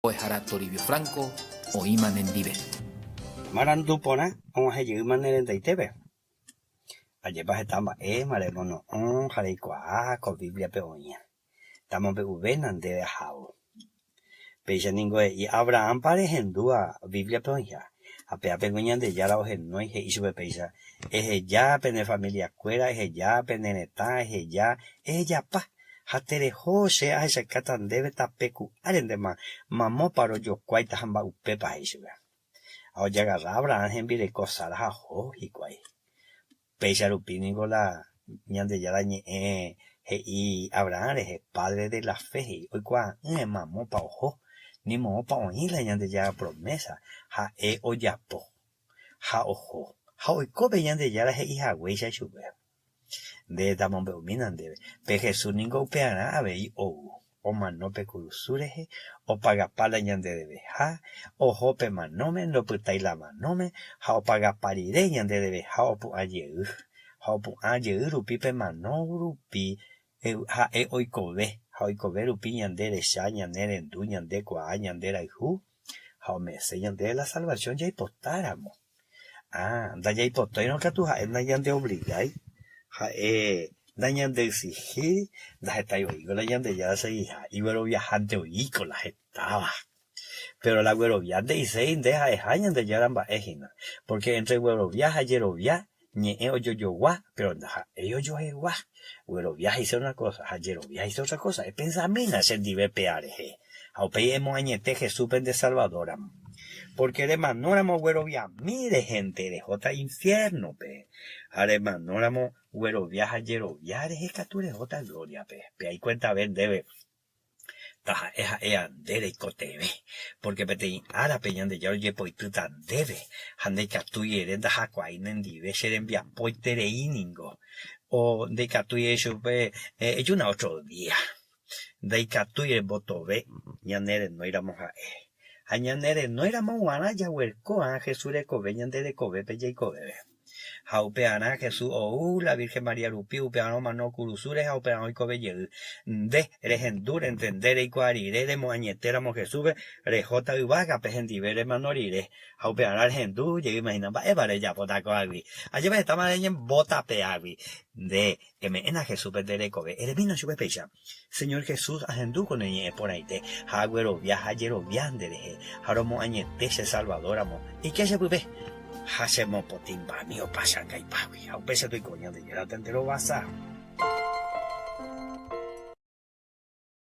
Oejara Toribio Franco o Iman en Dive. Marandupona, on hay manera de itebe. Ayer vas estamba, maremono, jareikua, Biblia peoña. Estamos venan de jao. Pecha ningo y Abraham parejendúa Biblia peoña. Apea pegoñan de yara ojen y hizo peisa. Es ya pene familia cuera, es ya peneneta, es ya pa. Hatere jose a ese catan debe tapecu arendema, mamó paro yo cuaita hamba upepa hizo. Ahora agarra Abraham en vire cosar a y guay. Pecha rupínigo la ñande ya dañe y Abraham es el padre de la fe. Hoy cua mamó pa ojo ni mo pa oí la ñande ya promesa. Ha oyapo. Ha ojo. Ha hoy cobe ñande ya la hija huella chube. De tamon beuminan debe. Pe Jesús ningo peana a ver o mano pe curusureje, o paga pala ñande debe ja, o jope manome, no putai la manome, ja o paga parire ñande debe ja o pu aye rupi pe mano rupi, ja oikobe rupi ñande de sha, ñande rendu, ñande kua, ñande raihu, ja o mese ñande de la salvación ya hipotáramo. Da ya hipotoy no catu ja na ñande obligai, ja da ñande exigir, da está yo la ñande ya se hija, y güero viajante oico la estaba. Pero la güero viajante y se deja de jañan de yaramba ejina, porque entre güero viaja, yero viaja, ni yo gua, pero ellos yo gua, güero viaja hizo una cosa, yero viaja hizo otra cosa, es pensamina se dive peareje, aupei hemos añete Jesús de Salvador, porque además no éramos güero viaja, mire gente, de jota infierno, pe, además no éramos güero viaja, yero viaja, es que tú eres jota gloria, pe ahí cuenta ver debe. Taja andere y cotebe, porque pete ara peñan de ya oye poitu tan debe, hande catuye erenda jacuainen dive, seren via poitere iningo, o de catuye eso pe, es una otro día, de catuye botobe, ñanere no éramos a ñanere no éramos guana ya huerco, Jesús de cobe, ñanere cobe, pelle y cobe. Jaupeana Jesús la Virgen María Lupi, upeano mano curusures, jaupeano y cobelle de regendur entender y cuarire de moañeteramo Jesús, rejota y vaga, pejendivere manorire, jaupeana argendú, llegué imaginando, vale ya potaco agui. Allí me estaba en bota peagui, de que me ena Jesús de cobe, eres vino su pecha. Señor Jesús, agendú con el por ahí te, jaguero viaja, yero viande de, jaromo añetese salvadoramo, y que se puede. Hacemos potimba mío pasan que hay pavi, a un peso estoy coño de llegar a entero basa.